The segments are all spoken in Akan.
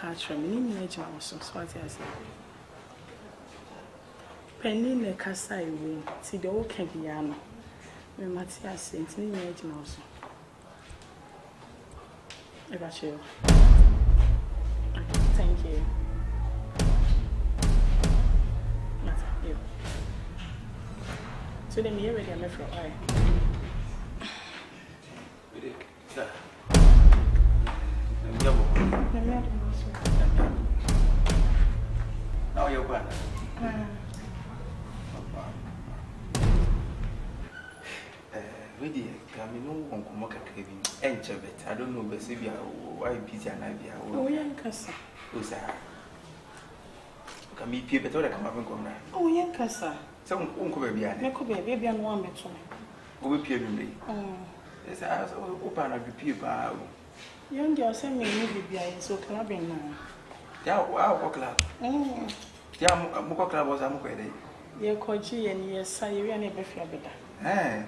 catch me. Ni nyina so so ati ase. Penny ne kasa iwe. Ti de o kan bia no. Me mati ase nti ni nyina so. I got you. Thank you. Thank you. So then you're ready, I'm for why. Now you're going. Really, I mean, no one can make a craving. I don't know, but Sylvia, why busy and I be oh, young Cassa. Who's that? Can be people that come up and come down. Oh, young Cassa. Some uncle baby, I could be baby and one metro. Who will peer me? Yes, I was open at the pew. Young girl send me a movie, so can I be now? Yeah, wow, club. Yeah, Moko Club was a moquede. You're called G and yes, I really never feel better. Eh?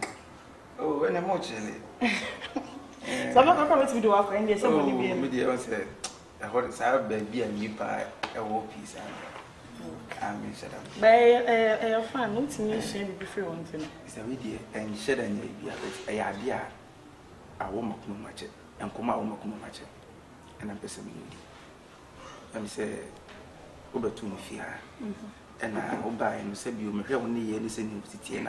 Oh, and I'm more chilly. So I'm not going to do our friend. Yes, somebody be said, I heard it's our baby and you pie a war piece. I'm shut up. But a fan, not to me, she before one thing. It's a video and shed and a idea. I won't make no match and come out, no match. And I'm pessimic. And say, over to me fear. And I will buy and say, you may have only anything to see.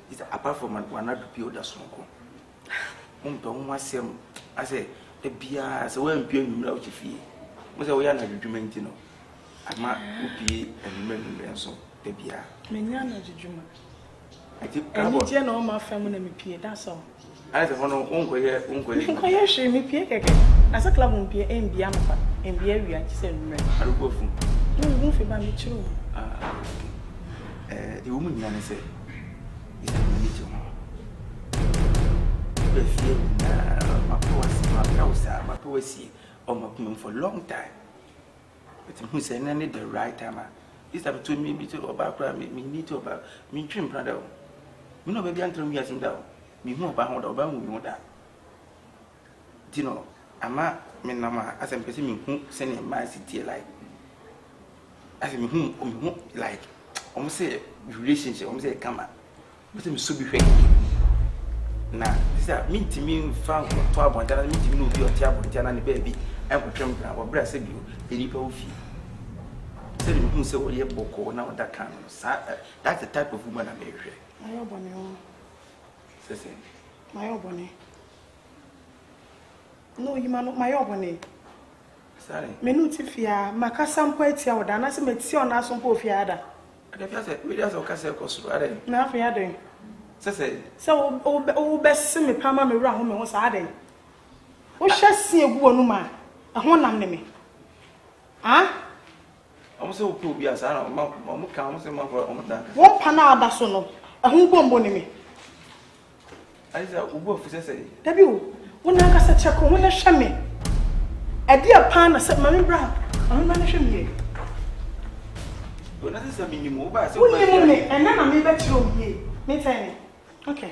It's apart from one other people that smoke. I say, the beer as a well being without your fee. Was a way I document, you know. I might be and remember so the beer. Menana Juma. I think I general my family me peer, that's all. As a one uncle here, uncle, she me peer as a club won't be in Biampa and the area, she said, I will go from no roof about me too. The woman Yana said, it's a religion. My poesy or my opinion for a long time. But who said any the right time? This time to me, about me, need to about me, trim brother. You know, baby, until me as in down. Me more about what about me, that. You know, I'm not, as I'm perceiving who sending my city like. As in whom, like, almost say relationship, almost say come on. But I'm so be now, this is mean to me found 12 and then I mean to me be a table and baby. I will come down or breast of you, the people fee. Tell him who say, well, you're boko now that kind of that's the type of woman I'm married. My own bonnet. Say, my own bonnet. No, you man, not my own bonnet. Sorry, Menutifia, Macasam Poetia, or Danas Metsion, as some poor fiada. I guess we just occasionally cost rather. Now, fiading. So, oh, best see me, Pama, me round home was adding. We shall see a woman, a one name. Ah? I'm so poor, yes, I don't know. Mamma comes in my that. One panada sono, a whom bonne me. I said, Ubo, say, Debu, when I got a check on a chamois. A dear pan, said Mammy Brown, I'm managing ye. But that is a minimum, and then I may bet you ye. Me tell me. Okay.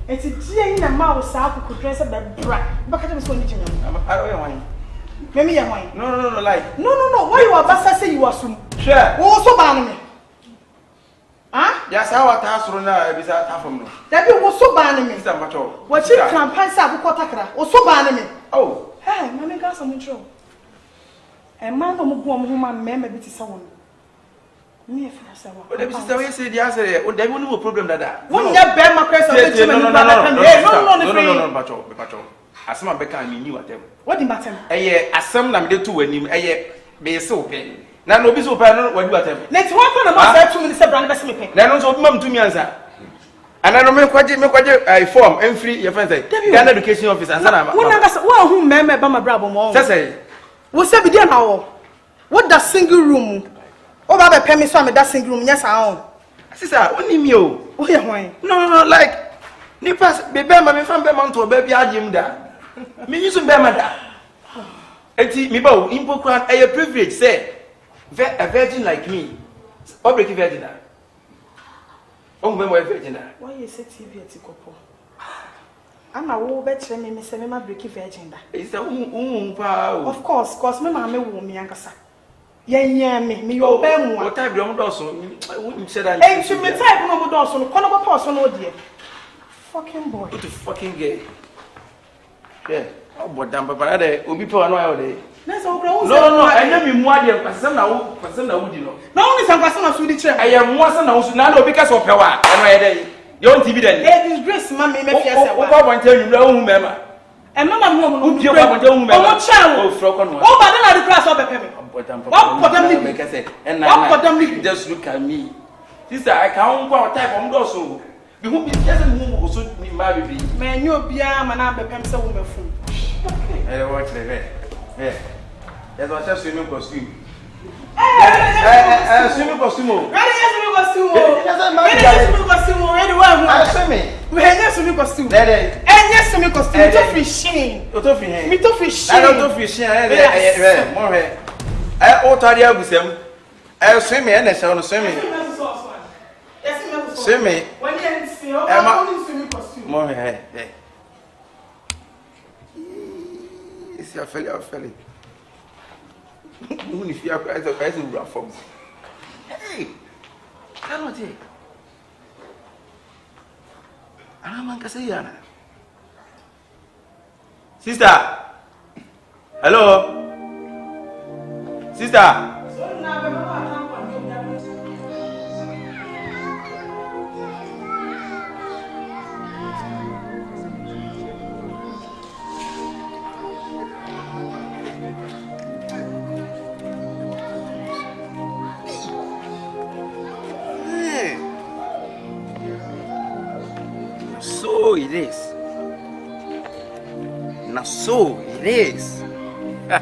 It's a dear in a mouse out who could dress up that brat. But I was going to I don't want maybe I'm wine. No, like. No. Why you are best say you are soon? Sure. Also ban me. Huh? Yes, our task run out is out from me. That you was so banning me. What you can pass up Kotakra, or so banning me. Oh, hey, Mammy got some intro. And man from whom I remember it is someone. Me but the sister say the answer there won't no problem that one ya bear my question no pacho asema beka me knew atem what the matter asem na me dey to wanim be so pe na no bi so pe no wadu atem net one kind of say 2 minutes brand be se me pe na no so mam 2 minutes and I me kwaje form free your friend say Ghana education office answer na one ngasa wo hu meme ba ma brabo mo say wo say bi dey na wo what the single room. Oh, Baba, pay me so I'm that single room. Yes, I own. Sister, what name you? Oh, yeah, why? No, like, Nipas, baby, my friend, Bemont to baby, I Jim da. Me use Bemada. Eti, me bow, impocran, a privilege, say, a virgin like me. Or break a virgin. Oh, my virgin. Why you say TV at Copo? Ama wo betre me say me ma break virgin da. Is that pa? Of course me ma me wo me ankasa. Yen me yo ba mu a. What type do do so? You said that. Eh, me type no do so no kono go pause no die. Fucking boy. What the fucking gay? Yeah. Oh, but damn, papa, there. Obi pe wano ayo there. No. I know me mua there. Person na wo di no. Na only some person na so di chere. I am mua person na wo so na obi ka so pe wa. Eno ayo there. You on TV then. Eh, disgrace man me fear say wa. O pa bonte you no hu mema. E mama mu no. O pa bonte hu mema. O cha. O fro kono. O ba na the class o pepe me. But damn, papa. What them make say. And now just look at me. Sister, I can't go type on do so. Bi hu bi just mu so ni ma bibi. Me nyo bia ma na bepem say wo mefun. Hey, watch the head. Yeah. That's what I swimming costume. Swimming costume. Ready, swimming costume. Swimming costume. Ready, one. I'm swimming. Swimming costume. Ready. Swimming costume. To fishing. To fishing. Me to fishing. I don't to fishing. More here. I tadi agusem. Swimming and so swimming. Swimming. When you see, I'm swimming costume. More here. Your felly. Even if you are crying, the guys will run from. Hey, cannot take. I'm going to say, Yana. Sister. Hello. Sister. So it is. Now so it is. Let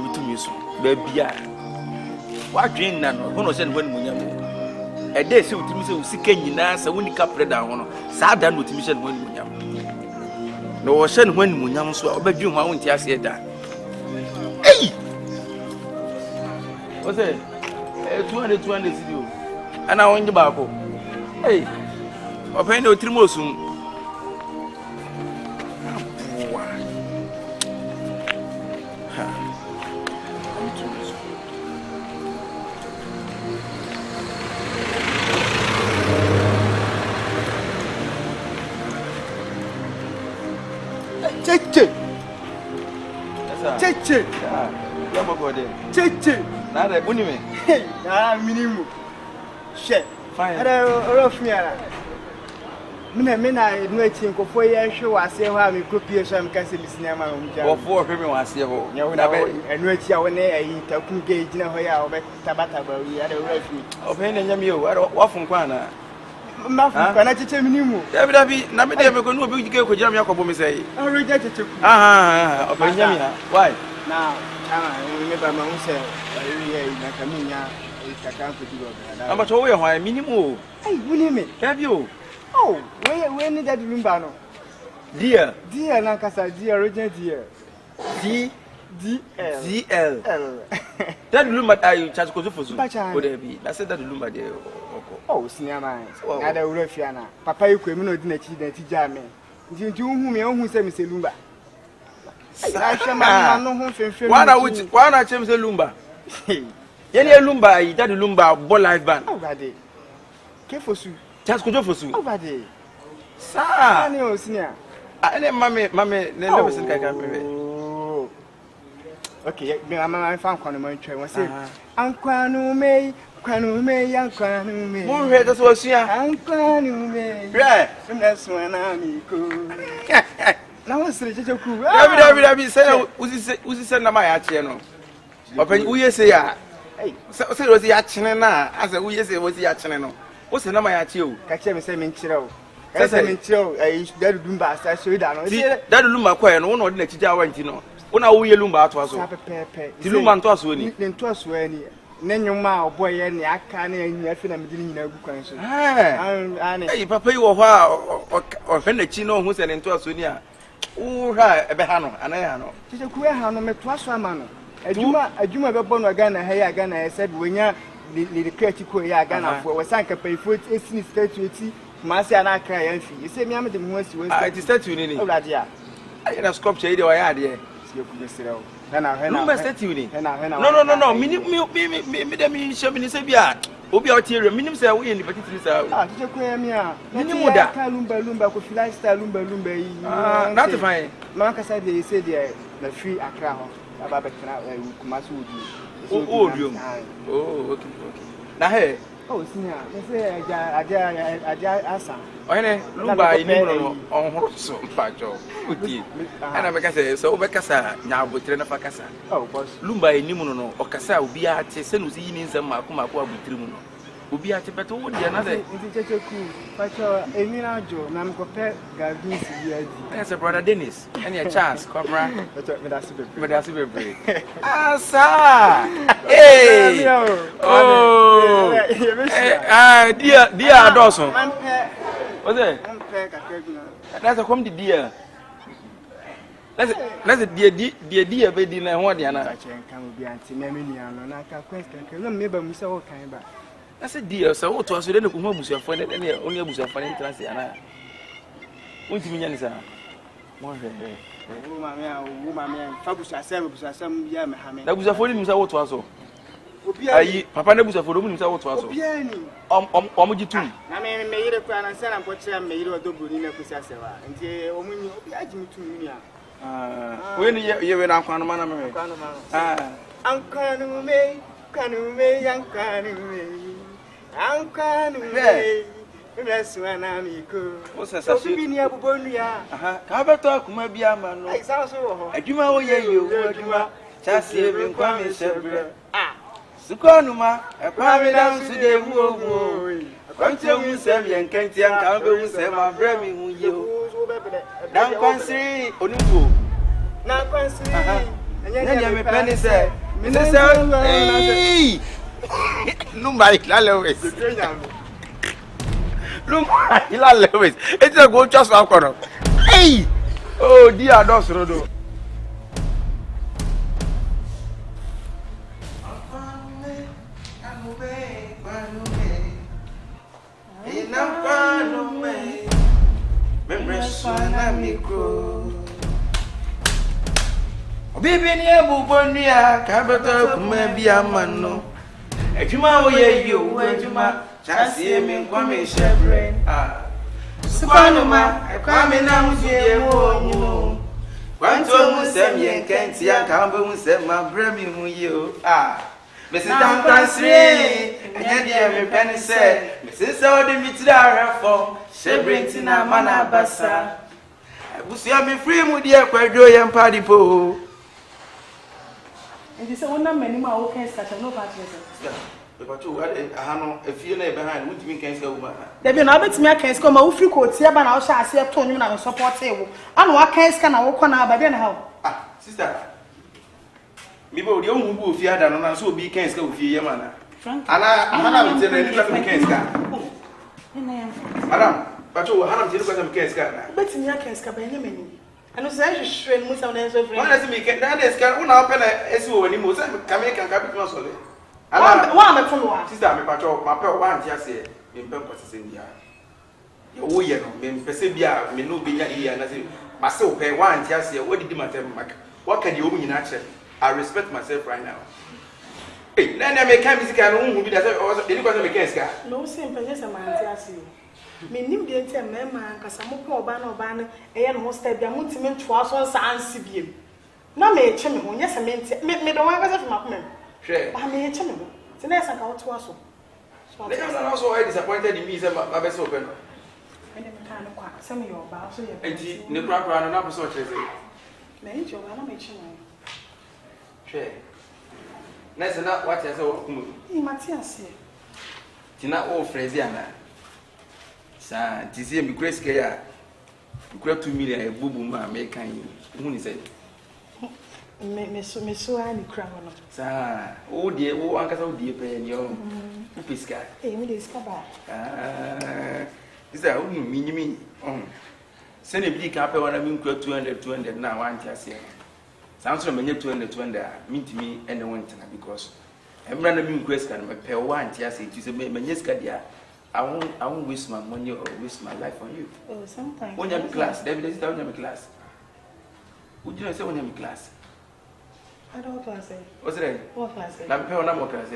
me tell you something, baby. What dream now? Who knows when munyam? A day so to me so sick nyina sa woni kapre da hono. Sa da no timi shen when munyam. No shen when munyam so obadwum ha wonti ase da. Hey! What's it? 200 video. And I want the bako. Hey, open the trimosum. Cheche. Come on, go there. Cheche. Now the bunny me. Hey, minimum. Shit. Fine. Rough me. Mina no tinko for ye show I say how me copy some kasi cinema Before me was here. And which ya when I talking gauge na hoya or tabata we had a refuge. Open and yamio, what from Kwana? Mafu kana chiche minimum. David, na me dey go no be go jam yakobo me say. I reject it. Open yamina. Why? Now, remember my own self. Na kaminya itakanko digo. Amba to we ho minimum. Hey, winime. Have you? Oh, where need that Lumba no? Dear Nankasa, dear original dear. DL. That Lumba I charge go for so. Would there be? I said that Lumba there. Oh, Sinama. I don't refiana. Papa, you could not dinner that jam. Did you whom you say, Mr. Lumba? Why not change the Lumba? Any Lumba, that Lumba, ball life band. Oh, Daddy. Careful, Sue. Just go for Sue. Oh, Daddy. Sir, I know, Senior. I let Mammy, never said I can. Okay, I found Conman train. Was it? Uncle May, young Quanu May. More head as was here. Uncle May. Right, and that's when I'm cool. Now, what's the joke? Every say, who's send my channel? Open, we say, hey, so was the action now, as a we say was the action. What's the number at you? Catch him saying, Chiro. As I mean, that Lumba, I show down. That Lumba quay and one or the next hour, you know. When I will Lumba to us, the Lumba to us, when to us, when then your mouth, boy, and I can't, and you have been in a good country. Ah, Papa, you or Fenechino, who's an into us, when you are. Oh, right, a behano, and I know. Tis a queer hand, no, me twas a man. adwuma bɛbɔ no Ghana ha ya Ghana said wonya the critical ya Ghana for was sanka pay for esini statue ma se ana kra ya mfi ese mi am de mu asi we it is statue ni awurade a ayi na sculpture ide wa ya de sie ku mesrɛ hena Lumba statue ni hena no me dem mi show me ni se bia obi a o tie minim se wo ye ni petitiri sa tije ko ya mi a minim da ka Lumba ko lifestyle Lumba yi not fine man ka say dey say dey na free Accra ho aba betena Kumasi Odi okay na he senior say aja asa oyene Lumba yi ni no onhoro so mpacho odi ana me ka say so we kasa nya abotre na fa kasa boss Lumba yi ni no o kasa obi a te se no si yi ni nsam mako abotire mu no obi a te beto wo dia na de Kyekyeku pacho emi na jo na mkope gardens here di yes brother Dennis any a chance cobra me da bebre asa hey dia adoso what's it that's a come the dear let's dear be di na ho dia na kan obi anti na menu ano na ka question kan no me ba musa wo kan ba I said, dear, so what was it? Who was your friend? And only was a friend in Transiana. Won't you mean, sir? Woman, Fabusha, some young Hammer. That was a fool himself. What was so? Papa was a fool himself. What was so? Omoji. I mean, made a plan and said, I'm what I made a double in a possessor. And say, oh, when you oblige me to me. When you went out on man, Uncle May, Canume, young Canume. Uncle, yes, when I'm equal. What's a sassy near Bonia? How talk, my dear man? I sound so. I do my way, you are just saving Kwame Sebre. Sukonuma, a private dance today, woo. Quantum will send and can't young Calvin will send my brevy who you. Now, Quancy, Onubu. Now, Quancy, and then you penny said, Mr. Lumba Lewis. Lumba Lewis. It's a good just alcohol. Hey! Oh, dear, dos Rodo. Baby, near Bubonia, Cabata, Kumabia Mano. Ejuma wo ye yo ejuma chase me kwame shebre Sukanuma kwame na mudie wo nyu Kwanto mu sem ye nkenti aka mbe mu sem ma brami hu yo me se dan kwansre enye de me pene se me se se odi mitira arafo shebre ntina mana basa Abusia me free mu de kwadwo ye mpadi po And you say, one many more can catch no party. But you had a hand a few behind, which means can't go. There be no bit me can't come out free coats here, but I shall see a tone you and support table. And what can't can I walk on by then how? Sister. Maybe the only who fear that and so be can't go for your manner. And I will tell you, can't Madam, but you have to look at them can't But in your case, Cabin. And say she must have answered. What does it make? That is can open a SO anymore. Can make a capital solid. And sister, my patrol, my pet one just say, in Pempos India. Your way, men Persebia, may no be here, and I say, myself pay one just say, what did you matter? What can you mean in action? I respect myself right now. Hey, then I make a music and who be that also didn't make a no simple, yes, a man. Me nim de ntem mema nkasa mopɛ oba na oba ne ɛyɛ no hostel bia mutimi ntwa so sansi biem na me eche me ho nyɛ sɛ me do wan kasa fima komem hwɛ ba me eche me ho se na sanka wotoa so so they are also disappointed in me say ma be so open no ene me kan no kwa sɛ me yɛ oba so yɛ enti ne kura no na be so kyerɛ sɛ na eche oba na me eche me hwɛ na sɛ na what you say wo kumu ni matias tina o frezi ana sa tisi me kura sika ya kura 2 million e bubu ma me kan hu ni say me so ani kura no sa o de o ankasa o de pe ni o piska me de ska ba isa o nu minimi se ne bi ka pe wana mi kura 200 na wan ti ase Sounds like many 2020 meet me and the winter because I'm running question. My pay one, yes, it is a menisca. I won't waste my money or waste my life on you. Oh, sometimes. When you're in class, David is down in class. Would you say when you're in class? I don't class. What's it? What class? I'm paying number class.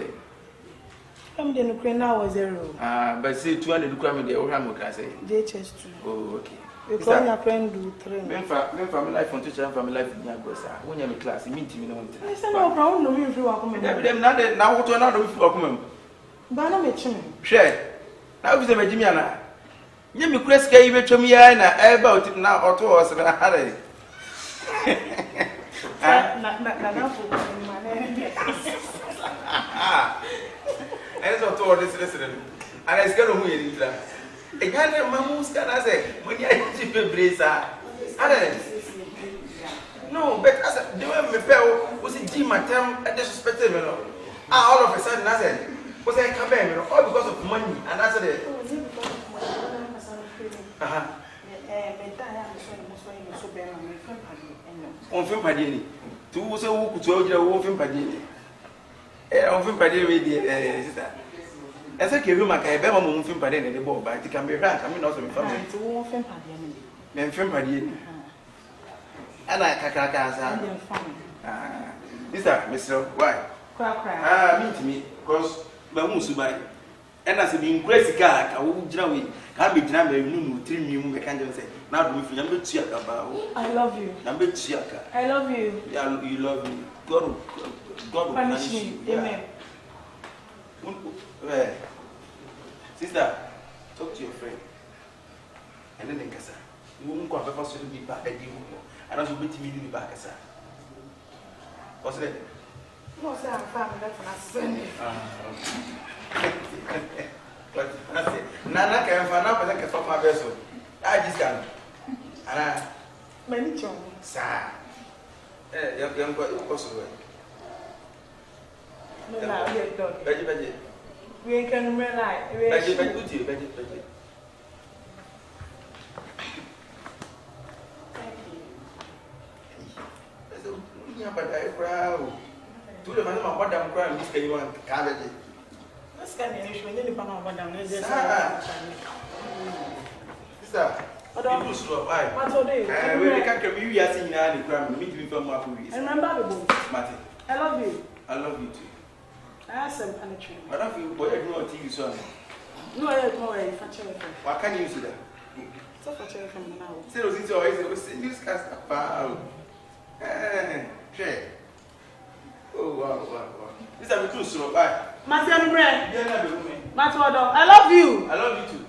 I'm the Ukraine now was 0. But say 200 requirement the Oram class. JHS 2. Oh, okay. Because your friend do 3. Men family life on teacher and family life in your when you're in class, you meet me no one. I said no problem, no if you are coming. Now what to another if you are coming. But I'm a chimney. Share. Now if the Jimiana. You me Kreska even to me about it now or 2 hours and a hurry. And it's not all this listening. And I was going to win it. A guy named Mamus can I say, when you are cheap bracer. No, but as a doing me pal was in Jim at time at disrespected me. All of a sudden, I said, was I come back all because of money? And I said, on film Padini. 2 so who could tell you a wolf in Padini. On film Padini, sister. As I give you my Cabema Moon film Padini in the ball, but it can be right. I mean, also in family. To wolf in Padini. Men film Padini. And I can't sister, Mr. Why? Meet me, because Bamusubai. And as a being crazy guy, I won't join. Can't be number 3 million. I can't say. Now, if you number 2 about. I love you. Number 2. I love you. Yeah, you love me. God will punish me. Amen. Sister, talk to your friend. And then Kasa. You won't come back to be back at you. I don't want to meet you back, sir. What's that? No, sir, I'm family. That's an But I say, Nana can find out I can stop my vessel. I just can. And I. Many children. Sir. Young boy, possible. No, Veggie. We can realize. Veggie. But I proud. To the man of what I'm crying, this can you want cabbage. That's kind of issue. Any part of what I'm doing. Sister. What are they? We can't come here as in the crime. Meet me from my police. Remember the book. Martin. I love you. I love you too. I have some penetrating. I don't feel boy, I don't know TV song. No, I don't know if I tell you. Why can't you see that? So for tell from now. Say, was it always this cast of oh, wow. This is a true story. Bye. Martin Bread. I love you. I love you too.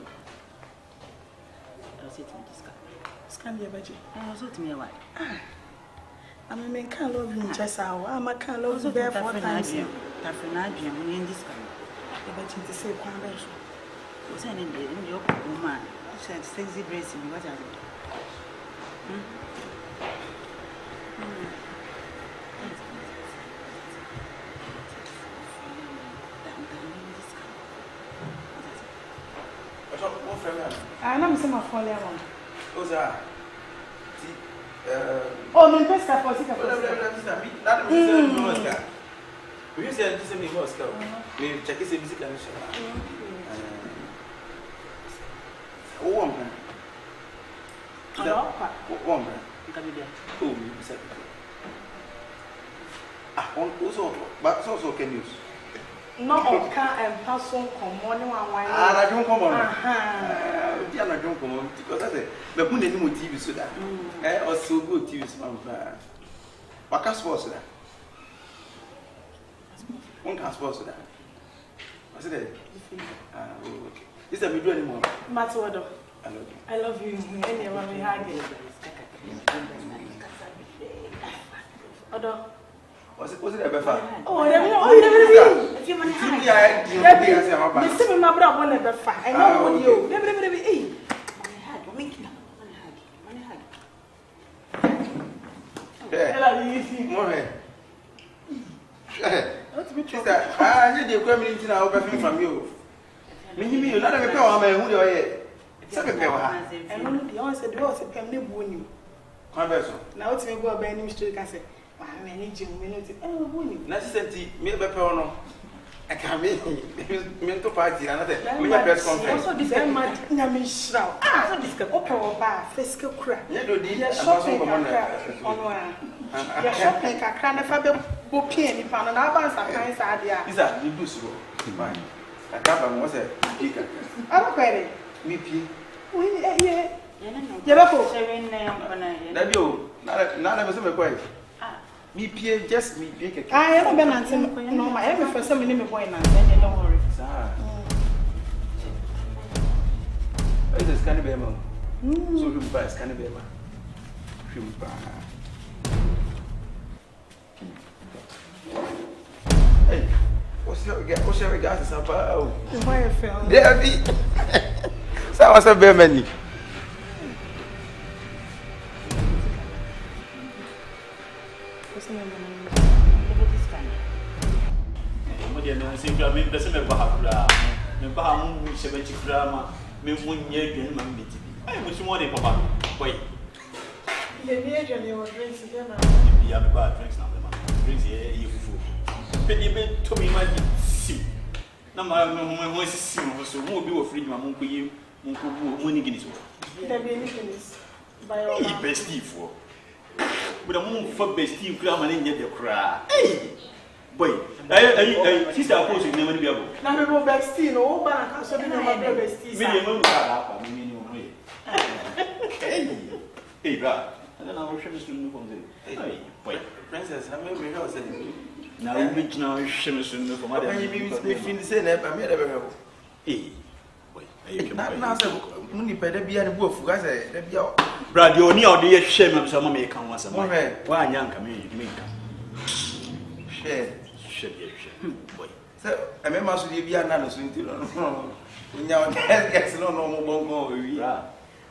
I'll say to me, this can be a budget. I'll say to me, why? I mean, can't love you just how I'm a can't love you there 4 times. Taffinagian, we in this kind. The budget to say, Congress. What's any day in your woman? Said sexy dressing, what are you? I'm saying my phone level. Who's that? Oh, no, best for that means we said this is me was go. We check his music and show. Oh, one. Oh, you said. Also, but also can use. No, and pass on common one. I don't come on. I don't come on because I say, but put any more TV so that. Or so good TV. What can sports that? One can sports that. What's it? Okay. Is that we do anymore? Matsuodo. I love you. Anyone we had it. Odo. Was it ever fun? Oh, if you want to see my brother won't ever find. I know what you never be. I need the community now from you. You not a power who you are. And the answer was a family wound you. Conversion. Now it's me go by any mistake. I say, I manage you minute. Oh, winning. Necessity, me be no. I can mental party another. We have press conference. Also, this mad Namishra. Ah, this can open bar, fiscal crack. You do the shopping on one. Your shopping can cram the fabric book in pound and abans are kinds idea. Is that the boost? Fine. I can't was a speaker. I'm ready. Me pee. Yeah. That you, none of us ever quite. Me pee, just me pee. I haven't been answering no, my every for some minute boy, and don't worry. It is kind of a man. So you buy kind of a man. Hey, what's your gas? Why I fell? There be. So I was a very many. I mean, the same Bahra, Baham, 70 drama, Mimunia, I wish more than Papa. Wait. The agent you were drinking, the other bad drinks now, drinks here, you fool. Penny bed to me, my see. No, my voice is seen, so won't be afraid, my uncle, you, Munky Guinness. There be anything by bestie for. With a moon for bestie, grammar in the cry. Hey! Boy, I sister opposed to never be able. Now we go back still, no bank, so we never bestie. Hey, brother, I don't know how to from the boy. Princess, I may be house. Now, which now shimmers from other things, say, I made a hey, boy, only better be a wolf, guys. Brad, you only out the shame of some American once a month. Why, young community? Share. Boy. So, I remember to be another swing to when your dad gets no more bongo.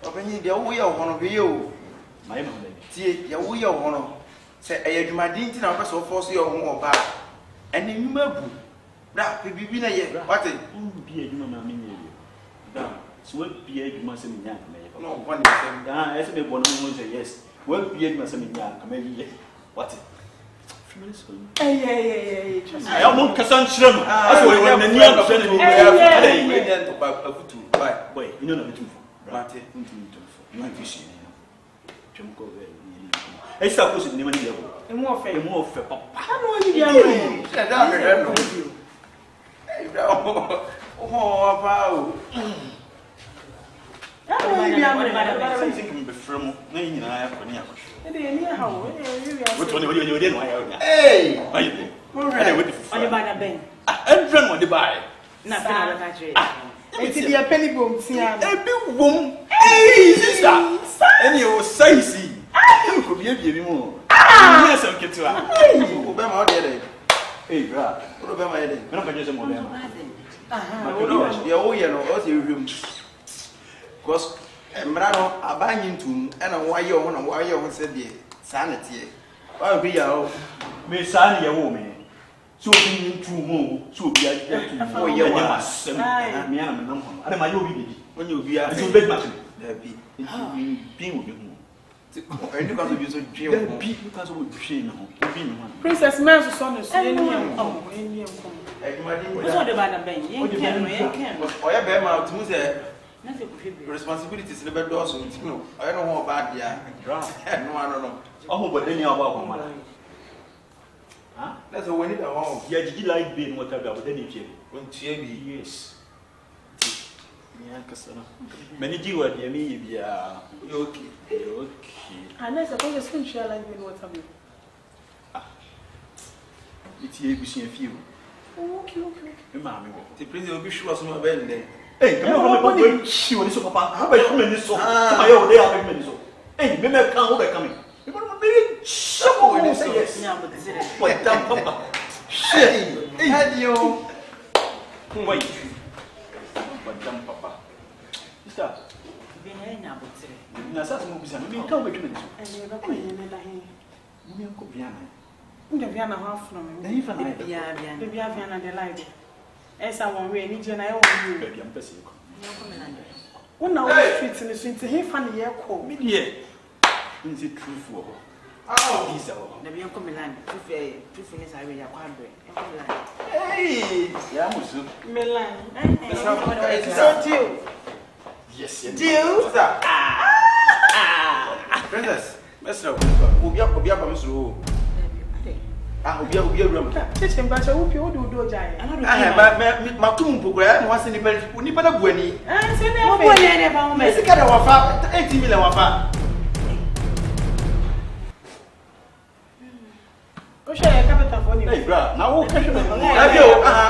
Open the way of one of you. My mother, see, your way of one. Say, I my dinner number so force your home or back. And in Murbu, that will be yet. What it won't be a human. I mean, so what be a must be young. No, one as a one would say yes. What be a must be young. Maybe what? Hey, I almost can't swim. I was when the new boy, you know, Martin, you might be seen. I suppose it's never the and more fair, Papa. I know you. Oh, I think from Name I have any which one you didn't know? Hey, I would buy a bank. I'm from the buy. Nothing. It's a penny boom. A big boom. Hey, sister. And you say, see, you could be a bit more. Yes, I'm getting to Obama. Hey, brother, what about my head? I'm not just a model. Oh, you know, what's your room? Because Mrano, a banging tomb, and a wire on a wire on said the sanity. I'll be out. May sign your woman. So being too more, so be a for your mass. And my baby. When you be a big machine, there be being with you. And you can't use a jail because of shame. Princess Man's son is in responsibilities in the bed also. I don't know about the no, I don't know. Oh, but then you're about one. That's a winning at home. Yeah, did you like being whatever? But then you when yes. Many do what you mean. Yeah, okay. And I suppose a skin shall like being whatever. It's here, we see a few. Okay. Mammy, the prince will be sure of my bed. Hey, come on, she was so papa. How about you? So, my old day, I'll be so. Hey, maybe I can't hold coming. You want to be so when you say yes. What damn papa? Shame. Had you wait. What damn papa? Stop. Nasas movies and me come with you. And you're not going in the line. You go Vienna. The Vienna half from me. Yeah, maybe I have the light. As I want really and I want you. I'm busy. When I was treating the sweet, he funny air call me. Yeah, is it true for Oh, visa. Never come Milan. Two finish I will acquire. Hey, yeah, Musu. Milan. Yes, deal. Princess, Mr. Ubia Bamsu. Ubia room. Teach him, but I hope you do giant. I have my tomb program once in the bed. We need better Gwenny. And say, never, It's a kind of 80 million. Hey, bro, now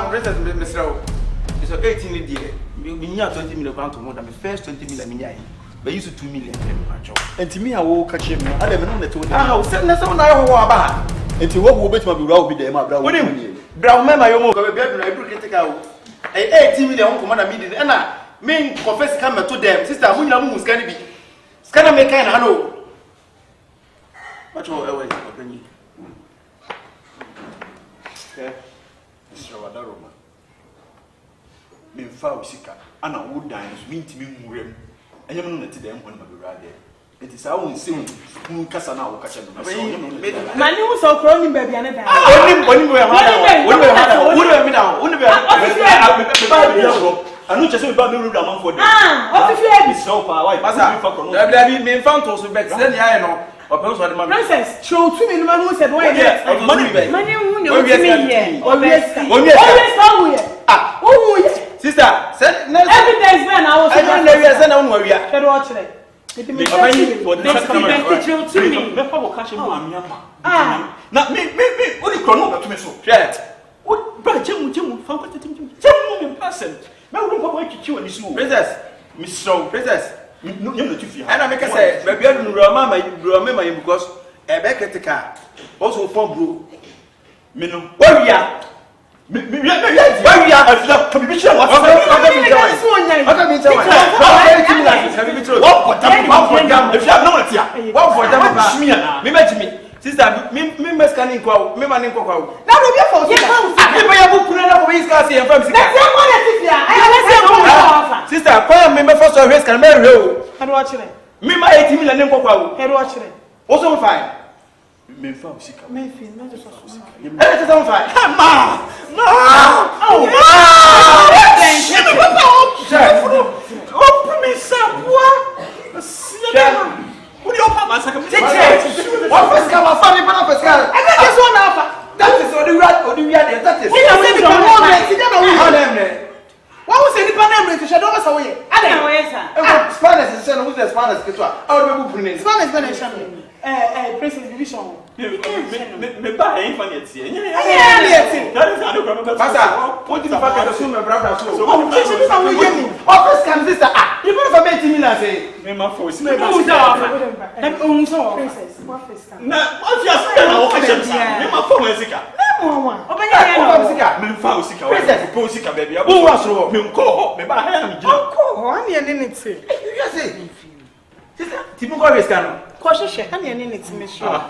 Princess, Mr. It's 18 years. We need 20 million pounds more than the first 20 million. But you 2 million. and to me, I will catch him. I never know that. Ah, send us on our about. And to what will bet my brother be there, my brother. What do you Brown, my own bedroom, I take out 18 million commander meeting. And I mean, confess come to them. Sister, we know who's going to be. Scanner make kind of hello. Much more away. Mr. Wadaroma. Me fa usika ana wo dan so mintimi nwurem enyem no nete dem hon mabewrade enti sa won se hu kasa na wo kacha no so mani wo so kro ni ba bia ne da oni we ha anu chese ba me ruru amanfo de ofifi e bi so pa why pasa me fa to so bet se ni aye no open so de ma princess show to me no who said why mani hu ne o ti me here always sister, evidence man I was I don't know you are saying we are. Share watch it. It me for the next camera. Me fa wo catch mu amiama. Na me only chrono to me so. Share. What bra jemu fa ko tetem me person. Me wo ko ba twitwi wani so. Princess, Miss So princess. No you no to fi. And I make say, baby I no roma my because e be critical. Also form bro. Me no. Where we are? Where we are? Can be sure what? What sister, me scanning kwa, me maning kwa. Na do be for sister. Me ya bu puna na we scan say from sister. Sister, kwa me first of risk can me real. Head watch it. Me ma 80 million kwa. Head watch it. Also fine. Me fa usika. Me feel not just usika. It's on fine. Ma. Open me some what do you papa saka me? What first come my family pana first come. And then this one alpha. That is what the we are there. That is. We are saying the moment. See them we have them there. What was the panel to shadow us away? Ada we sir. Spanish is saying who's the Spanish ketwa. How do we put it? Spanish Spanish. Princess division. Me ba e fa net ye. That is how the Pastor, what did you fuck to my brother so? Oh, this is how we get me. Office can sister. Ah, you better for 80 million say. Me ma for Me who's that? That princess. What face can? Na, what you say na o ka shem sa. Me ma for we sika. Mama. Obanya Sika. Me fa o sika. Princess propose sika baby. Who was so? Me nko ho. Me ba ha me gina. Oh, ani ene ne ti. You say. Sister, Timu go risk can. Ko hwehwe, ani ene ne ti me sure.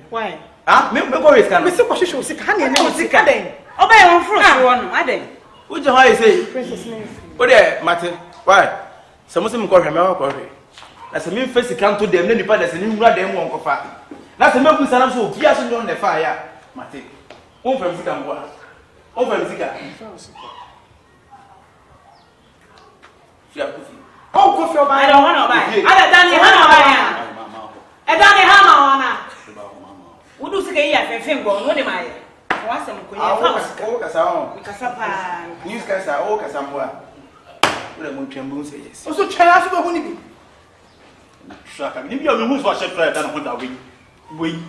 Why? Ah, me go risk can. Me se ko hwehwe sika, ani ene ne sika den. Obanya won fro so no, aden. Who just how you say? Princess name. What there, Martin? Why? Some say me go hwe, me go hwe. Na se me face can to them, na nipa da se ni wura dem won kofa. Na se me bu sanam so obi aso nyon na fa ya. Martin. Won fa sika mbo. Won fa sika. Fia kofi. Oh, kofi oba. I don't want to buy. Ada Dani Hana buy ya. Dani Hana wana. Wudu sika yi afefe ngo no de mai. Wasa mkonye fa. Oh, kasa on. Kasa pa. News kasa, oh kasa mbo. Ule mo twembu say yes. Oso twara so be hu ni bi. Shaka. Ni bi o me hu so ahye try da na ho da we. We.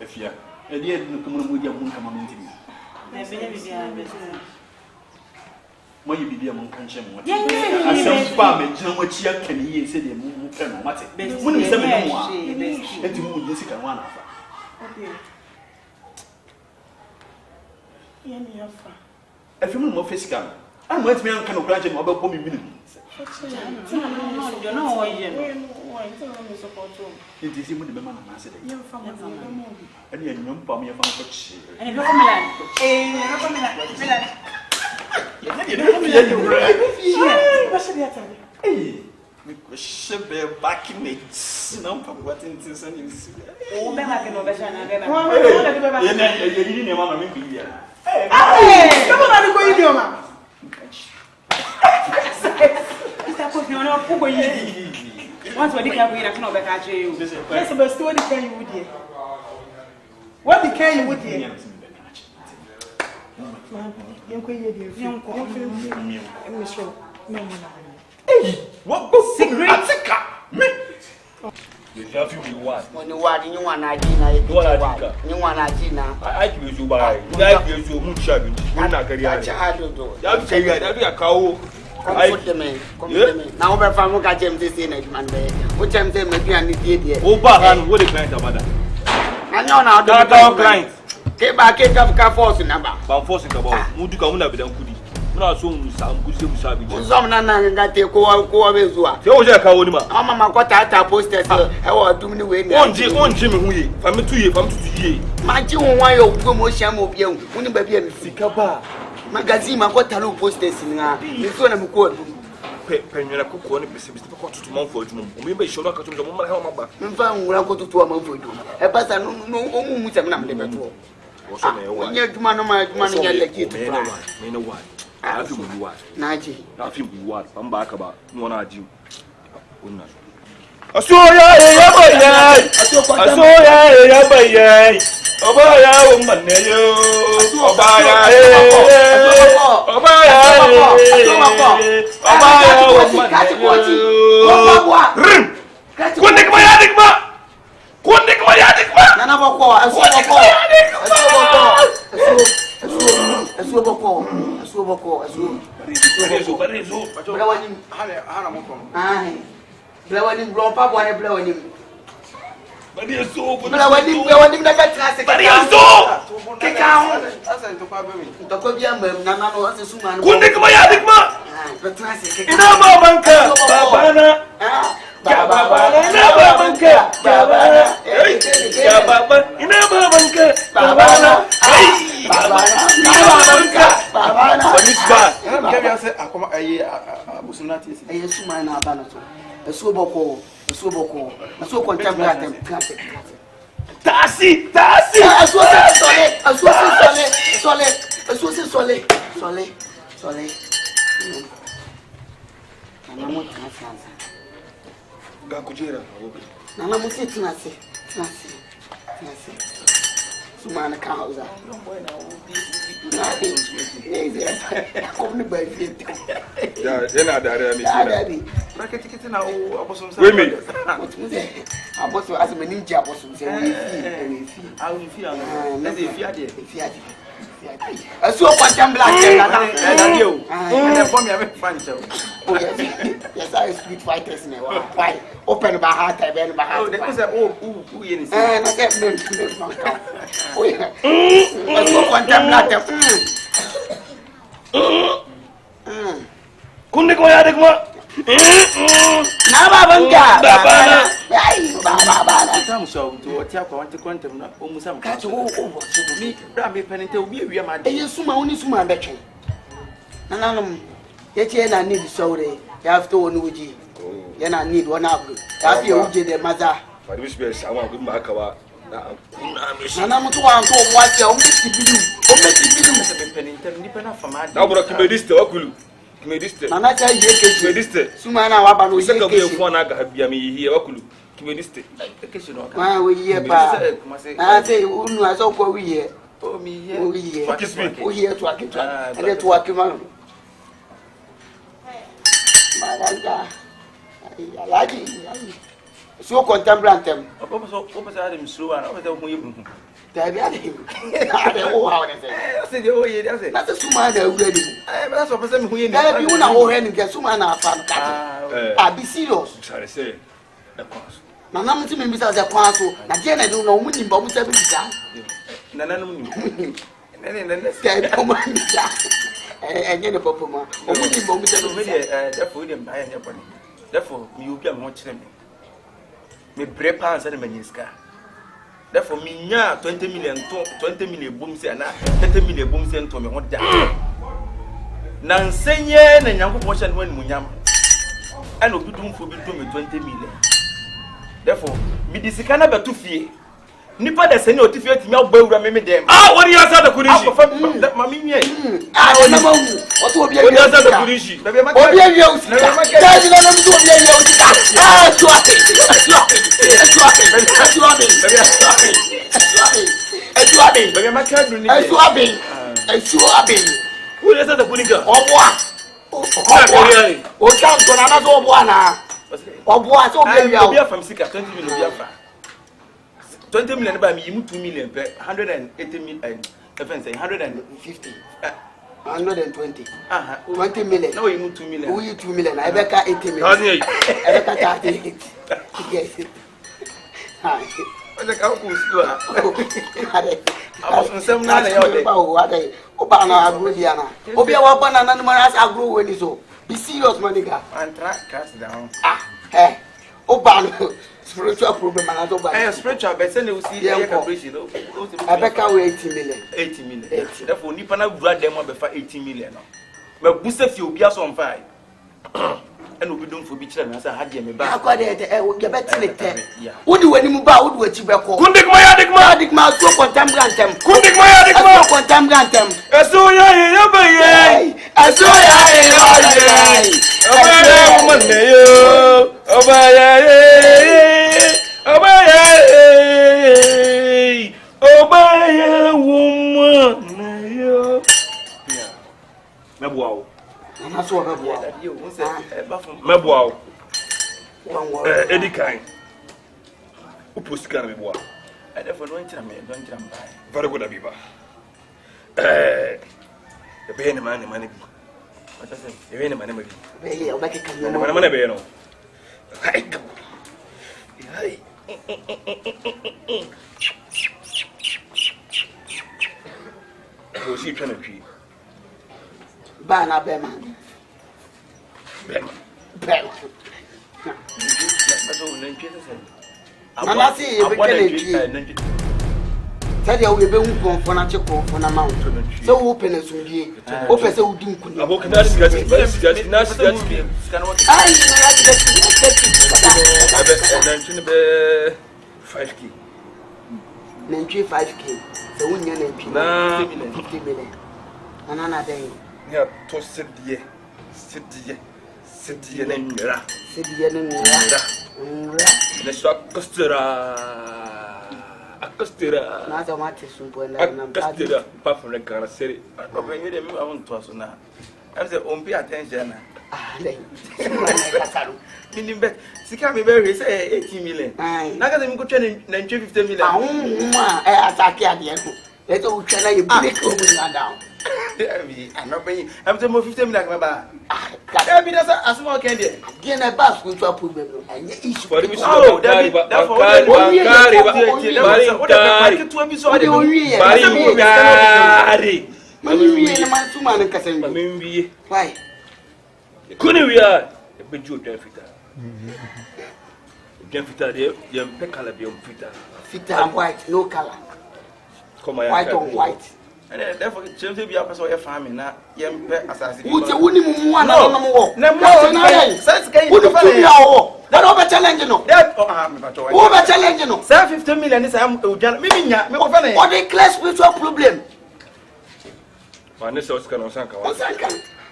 Efia. Edi no komo mo dia mo kama menti bi. Na benya bibia beso. Mo yi bibia mo kan che mo. Yeah. Asem pa me gina mo chia kan yi se de mo kan no mate. Mo ni se me no mo a. Enti mo je sika no anafa. Okay. Yemi afa. Efi mo mo fisika. An mo enti me an kan no branch mo ba bo mi minu. No, no, It is even the man and I said, and you pa me a fan for and you come in. back in it. No, what in this and you see. Oh, then I can overshine again. You didn't know me. Hey, come on, I'm going to do, ma'am. Once we can we can over catch you. Yes, but still the can you would hear. What the can you would hear? What go secret? Me. You have to be what? When you want, you want Agina, you want Agina. I give you by. I give you much shabby. You're not going to I do. I'll tell you that we are cow. Now, we're from Mokajam this in it, man. Which I'm saying, maybe I need the idea. Oh, but what a client about that. I know now, That client. Get back, get up, car force number. But forcing about Muduka will be done. Not soon, some good savage. Some Nana got take go away. There was a cowima. Mamma got out posters. I was doing the way. One Jimmy, I'm 2 years, I'm 2 years. My Jew, why you promotion of you, when you baby and Sikaba. Magazine, I got a little posters in her. It's going to be good. Penny cook one to month for you. Maybe should not cut to the moment. How about go to a month for you. A person no with a number. When you're money, I feel what? Naji. I feel what? I'm back about one I do. I saw ya, But you're so good. But when you never trust it, but you're so kick out. Couldn't my adigma. In a banker, Babana, Babana, in a banker, Babana, Tassi. Sumana causa. I saw what I'm black. Yes, I speak fighters now. Why? Open my heart, I bend my heart. I said, oh, I saw what I'm black. Couldn't go out of what? Some show to a tap on the quantum, almost some catch over me. Rabbi Penite will be my day. You suma only suma betting. Nanum, yet I need so day. You have to know Uji. Then I need one up. Have you did the mother? But which be someone good Makawa. I'm to want to watch your now, but I can be this to Okulu. Nana tell you, Sumana Wabano, second way of one I got here, Okulu. Why we hear, I say, I saw what we hear. Oh, me here, we here to work, and then to work him out. I like it. So contemplate them. Opposite him slow and over the way. I said, oh, yeah, that's a Sumana already. That's what person who you know, and get Sumana. I be serious. I say, Nana to me besides a council. Again, I don't know when you bubble 70. Nana, and then a papa, or when you bubble 70. Therefore, you get much them. Me break pounds and meniska. Therefore, me 20 million booms and 30 million booms and to me what that. Nansenye na nyanko portion when munyam. And obi dum for bi dum 20 million. Therefore, me disikana ba tu fie. Nipa da sene oti fie timi abawura me dem. Ah, what you answer the kurishi? Mami nye. Ah, na ma wu. Oto obi What you answer the kurishi? Obi awie usika. Daddy na mu obi awie usika. Ah, swap. Baby, my cat do need. Who is that the kuriga? Oboa. O cham to na so oboa na. Oboa so obi awie. Obi from Sika 20 million obi afa. 20 million by me, you 2 million per 180 million. Say 150. 120. 20 million. No, you 2 million. We 2 million. I bet 80 million. I bet 38. Yes. What's the cow who's good? I was some night. Oba na agrudiana. Obi wa banana man as agro when so. Be serious money ga. And track cast down. Oba spiritual problem and Oba. Spiritual but send you see I bet 80 million. 80 million. Therefore nipa na grad dem be for 80 million. But booster fi obi aso on fire. And we don't for be children as I had me back. I got it. You bet it. Would you when you bow would you back? Kundik my so contemplantem. Kundik my contemplantem. So ya That's what Meboa. Eddie Kind. Who post can be boa? I never don't tell me, don't jump by. Very good, Abiba. The paying money. What I say, the rain money. I'll make it come. We'll see trying to tree. Bana Bema. Mama see you begin. Tell you we be for na cheko for na mount. So open as we open so we dim kun. Aboki na sigati. Ai, na 5k. Nentry 5k. So we nya nentry. Na 50 million. Anana dey. Yeah, to sit there na mira. Let's talk costera. Na za mate sumpo na costera. Apart from the car, say, I want to ask now. I said, on pay attention. Meaning, but Sika me very say 80 million. Naga them go train 50 million. Attack here. Let's go train you break over down. I'm not paying. I'm saying 50 million. That be as small candy. Again, a bus spiritual problem. And issue for the mission. Why? Couldn't we are a big Jew Jeffita? Jeffita, the Pecalabium Fita and white, no color. White on white. And therefore, change to be a person of farming. Now, young assassin. Would you win one? No, that over challenge, that over challenge, 50 million is I'm what a class spiritual problem. Vanessa can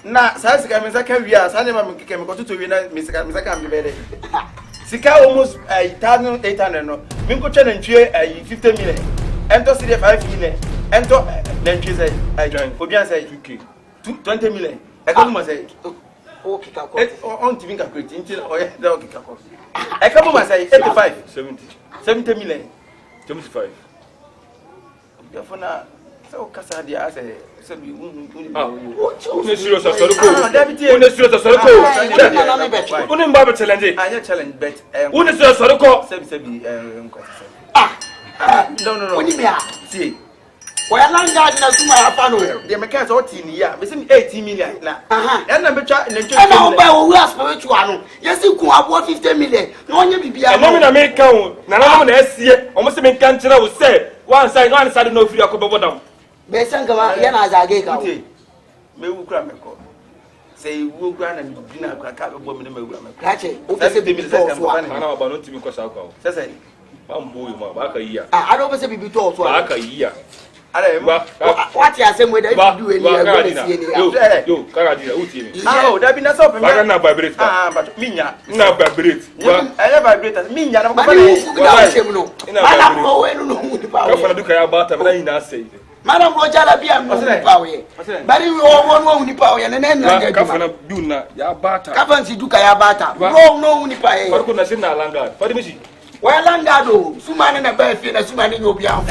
na sasa kama mzaka vya sana mama kike mko tutu wina mzaka mbele sika almost 800 no minko chana ntwe 50 million ento si 5 million ento na ntwe sai join obian sai 2k 20 million e ko mo sai o kika ko on tv ka create until o ya da o kika ko e ka mo sai 85 70 million 75 ya fona so kasa dia ase so bi une serious asoroko une serious asoroko une mba challenge challenge bet une serious asoroko sebi no oni me a see why landlord na suma ya fa no the mechanics all team ya me say 18 million na and na betwa na ntwe na o ba wo spiritual no yes ku abo 50 million na onye bibia no na me kan o na na esie o mo se me kan kira o say one side no free akobo bodam be senga ma ya na azage ka me wu kura me ko say wo gwa na bina ka bo me na mawu am Kache, o pese bibi to so a. Ana ba no ntimi ko sa kwa. Say Ba mbo yi ma ba ka yi a. Ah, I don't pese bibi to so a. Ba ka yi a. Ara Ba. What you say we dey do any go dey see any. Yo, kara di na o tie mi. Ah, da bi na so pe me. Ba na vibrate. Ah, but minya. Na vibrate. Ba. I vibrate. Minya na ko Ba ba ni na. ku da shame no. Mana ko we no hu di pa. Ka fa na duka ya ba ta na yi na sei. Madam Rojala bi am no nipa we. Bari we wo nipa we ne na ka fa na du na ya bata. Ka fa nsi duka ya bata. No nipa e. Farko na sin na langa. Fadi mishi. Wa langa do. Suma ne na ba fi na suma ne nyobi am.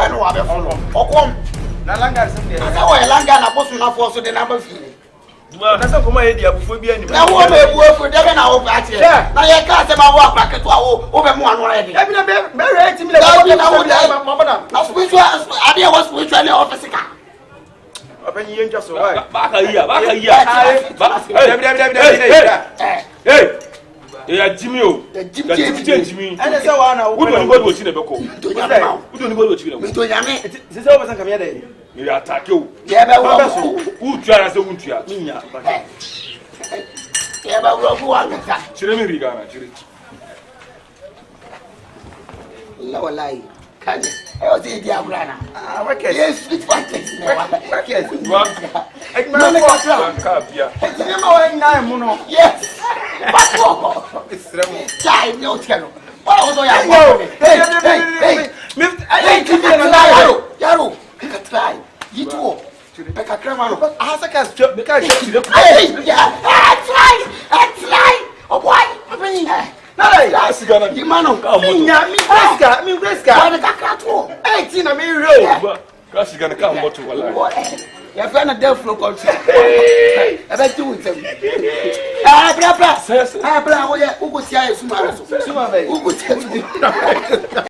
Ano wa be follow. Okom. Na langa sim de. Asa wa langa na bosu na fo so de na ba fi. Na so ko ma ye dia bufo bi ani. Na wo ma ebu ofo de be na wo ba tie. Na ye ka se ma wo apaketo a wo be mu anu ra de. E bi na be re ti mi le na wo de. Na spiritual ade was spiritual office ka. Open you just so why? Ba ka yi a. Hey. Ya Jimmy o. Jimmy. Ana say wa na wo. Udo ni godo chi na be ko. Udo ni godo chi na. Mi to nyame. Se se o person kam ya dey. Mi attack o. Ye be wo. Utu ara se untu ya. Minya. Ye be wo wa nta. Chire mi riga na chire. La wallahi. Kaje. E ti di agura na. Ah, wa ke. Yes, sweet fantasy. Wa ke. Wa. E ma ko ka bia. e ti ma wa na mu no. Yes. Papo. Extremo. Chai mi o tiano. Wala wo ya. Hey. Me Hey, ti na yaro. Ka try. Yitu. Peka krema no. Ah, sa ka me ka chire. Hey, yeah. Try. Oh boy. Abin. Nalai. Asigana. Imano. Minya, mi greska. Wala ka krato. Eh, ti na me ro. Ka sigana ka moto wala. Ya fa na death flow control. Aba ti wutem. Bra. Yes. Bra wo ye ugo sia Yesu mara so. Suma be. Ugo sia.